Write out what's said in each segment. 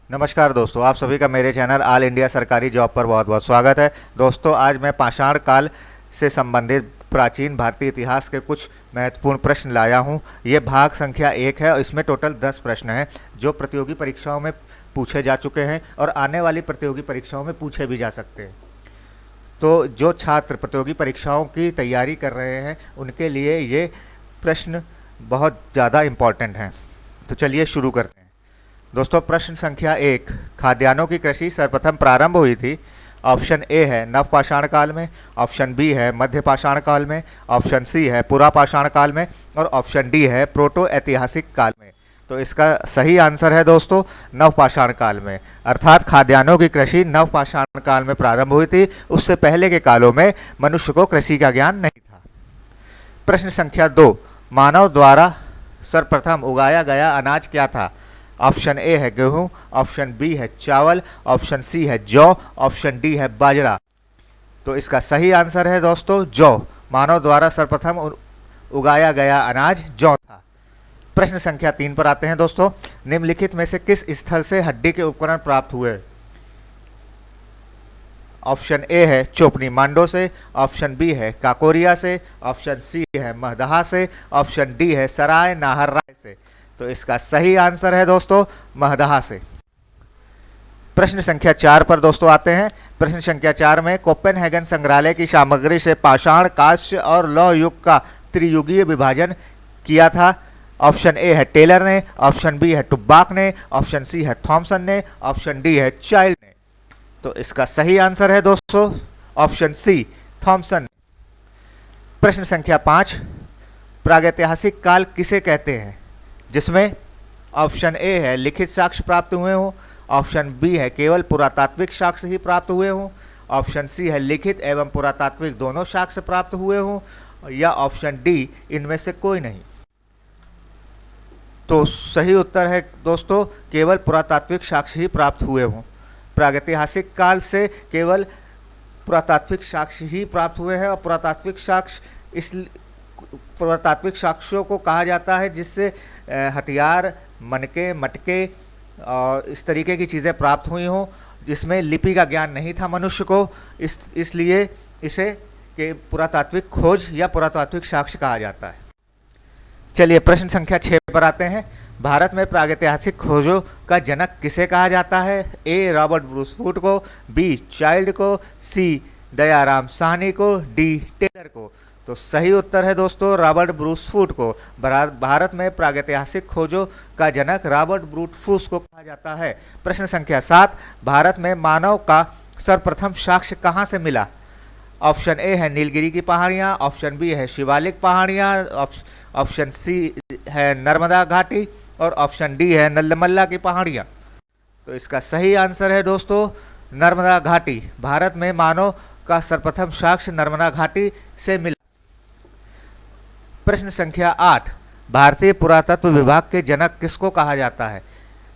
नमस्कार दोस्तों, आप सभी का मेरे चैनल ऑल इंडिया सरकारी जॉब पर बहुत बहुत स्वागत है। दोस्तों, आज मैं पाषाण काल से संबंधित प्राचीन भारतीय इतिहास के कुछ महत्वपूर्ण प्रश्न लाया हूं। ये भाग संख्या 1 है और इसमें टोटल 10 प्रश्न हैं जो प्रतियोगी परीक्षाओं में पूछे जा चुके हैं और आने वाली प्रतियोगी परीक्षाओं में पूछे भी जा सकते हैं। तो जो छात्र प्रतियोगी परीक्षाओं की तैयारी कर रहे हैं उनके लिए ये प्रश्न बहुत ज़्यादा इम्पॉर्टेंट हैं। तो चलिए शुरू करते हैं। दोस्तों, प्रश्न संख्या 1, खाद्यान्नों की कृषि सर्वप्रथम प्रारंभ हुई थी। ऑप्शन ए है नवपाषाण काल में, ऑप्शन बी है मध्य पाषाण काल में, ऑप्शन सी है पुरापाषाण काल में और ऑप्शन डी है प्रोटो ऐतिहासिक काल में। तो इसका सही आंसर है दोस्तों नवपाषाण काल में, अर्थात खाद्यान्नों की कृषि नवपाषाण काल में प्रारंभ हुई थी। उससे पहले के कालों में मनुष्य को कृषि का ज्ञान नहीं था। प्रश्न संख्या 2, मानव द्वारा सर्वप्रथम उगाया गया अनाज क्या था? ऑप्शन ए है गेहूं, ऑप्शन बी है चावल, ऑप्शन सी है जौ, ऑप्शन डी है बाजरा। तो इसका सही आंसर है दोस्तों जौ। मानव द्वारा सर्वप्रथम उगाया गया अनाज जौ था। प्रश्न संख्या 3 पर आते हैं दोस्तों। निम्नलिखित में से किस स्थल से हड्डी के उपकरण प्राप्त हुए? ऑप्शन ए है चोपनी मांडो से, ऑप्शन बी है काकोरिया से, ऑप्शन सी है महदहा से, ऑप्शन डी है सराय नाहर राय से। तो इसका सही आंसर है दोस्तों महदहा से। प्रश्न संख्या 4 पर दोस्तों आते हैं। प्रश्न संख्या 4 में कोपेनहेगन संग्रहालय की सामग्री से पाषाण, कांस्य और लौह युग का त्रियुगीय विभाजन किया था। ऑप्शन ए है टेलर ने, ऑप्शन बी है टुब्बाक ने, ऑप्शन सी है थॉमसन ने, ऑप्शन डी है चाइल्ड ने। तो इसका सही आंसर है दोस्तों ऑप्शन सी थॉमसन। प्रश्न संख्या 5, प्रागैतिहासिक काल किसे कहते हैं? जिसमें ऑप्शन ए है लिखित साक्ष्य प्राप्त हुए हों, ऑप्शन बी है केवल पुरातात्विक साक्ष्य ही प्राप्त हुए हों, ऑप्शन सी है लिखित एवं पुरातात्विक दोनों साक्ष्य प्राप्त हुए हों, या ऑप्शन डी इनमें से कोई नहीं। तो सही उत्तर है दोस्तों केवल पुरातात्विक साक्ष्य ही प्राप्त हुए हों। प्रागैतिहासिक काल से केवल पुरातात्विक साक्ष्य ही प्राप्त हुए हैं और पुरातात्विक साक्ष्यों को कहा जाता है जिससे हथियार, मनके, मटके और इस तरीके की चीज़ें प्राप्त हुई हों जिसमें लिपि का ज्ञान नहीं था मनुष्य को। इसलिए इसे के पुरातात्विक खोज या पुरातात्विक साक्ष्य कहा जाता है। चलिए प्रश्न संख्या 6 पर आते हैं। भारत में प्रागैतिहासिक खोजों का जनक किसे कहा जाता है? ए रॉबर्ट ब्रूसफूट को, बी चाइल्ड को, सी दयाराम साहनी को, डी टेलर को। तो सही उत्तर है दोस्तों रॉबर्ट ब्रूसफूट को। भारत में प्रागैतिहासिक खोजों का जनक रॉबर्ट ब्रूसफूट को कहा जाता है। प्रश्न संख्या 7, भारत में मानव का सर्वप्रथम साक्ष्य कहाँ से मिला? ऑप्शन ए है नीलगिरी की पहाड़ियाँ, ऑप्शन बी है शिवालिक पहाड़ियाँ, ऑप्शन सी है नर्मदा घाटी और ऑप्शन डी है नल्लमल्ला की पहाड़ियाँ। तो इसका सही आंसर है दोस्तों नर्मदा घाटी। भारत में मानव का सर्वप्रथम साक्ष्य नर्मदा घाटी से मिला। प्रश्न संख्या 8, भारतीय पुरातत्व विभाग के जनक किसको कहा जाता है?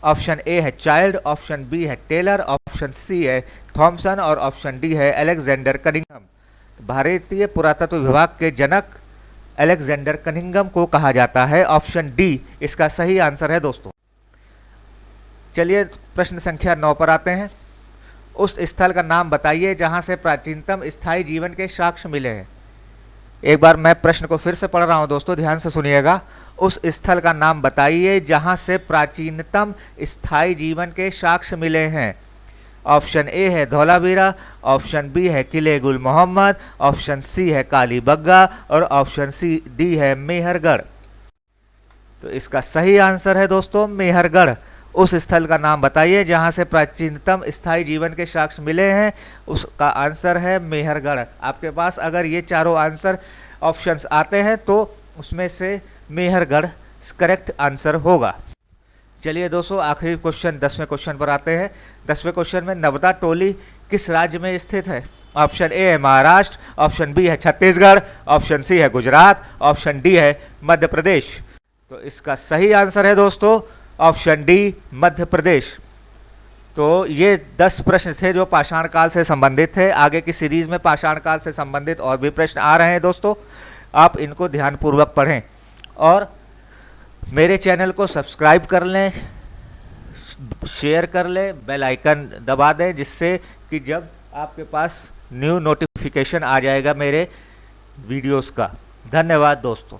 ऑप्शन ए है चाइल्ड, ऑप्शन बी है टेलर, ऑप्शन सी है थॉमसन और ऑप्शन डी है अलेक्जेंडर कनिंघम। तो भारतीय पुरातत्व विभाग के जनक अलेक्जेंडर कनिंघम को कहा जाता है। ऑप्शन डी इसका सही आंसर है दोस्तों। चलिए प्रश्न संख्या 9 पर आते हैं। उस स्थल का नाम बताइए जहां से प्राचीनतम स्थायी जीवन के साक्ष्य मिले हैं। एक बार मैं प्रश्न को फिर से पढ़ रहा हूं दोस्तों, ध्यान से सुनिएगा। उस स्थल का नाम बताइए जहां से प्राचीनतम स्थायी जीवन के साक्ष्य मिले हैं। ऑप्शन ए है धौलावीरा, ऑप्शन बी है किले गुल मोहम्मद, ऑप्शन सी है कालीबग्गा और ऑप्शन सी डी है मेहरगढ़। तो इसका सही आंसर है दोस्तों मेहरगढ़। उस स्थल का नाम बताइए जहां से प्राचीनतम स्थायी जीवन के साक्ष्य मिले हैं, उसका आंसर है मेहरगढ़। आपके पास अगर ये चारों आंसर ऑप्शंस आते हैं तो उसमें से मेहरगढ़ करेक्ट आंसर होगा। चलिए दोस्तों आखिरी क्वेश्चन 10वें क्वेश्चन पर आते हैं। 10वें क्वेश्चन में नर्मदा टोली किस राज्य में स्थित है? ऑप्शन ए है महाराष्ट्र, ऑप्शन बी है छत्तीसगढ़, ऑप्शन सी है गुजरात, ऑप्शन डी है मध्य प्रदेश। तो इसका सही आंसर है दोस्तों ऑप्शन डी मध्य प्रदेश। तो ये 10 प्रश्न थे जो पाषाण काल से संबंधित थे। आगे की सीरीज में पाषाण काल से संबंधित और भी प्रश्न आ रहे हैं दोस्तों, आप इनको ध्यानपूर्वक पढ़ें और मेरे चैनल को सब्सक्राइब कर लें, शेयर कर लें, बेल आइकन दबा दें, जिससे कि जब आपके पास न्यू नोटिफिकेशन आ जाएगा मेरे वीडियोस का। धन्यवाद दोस्तों।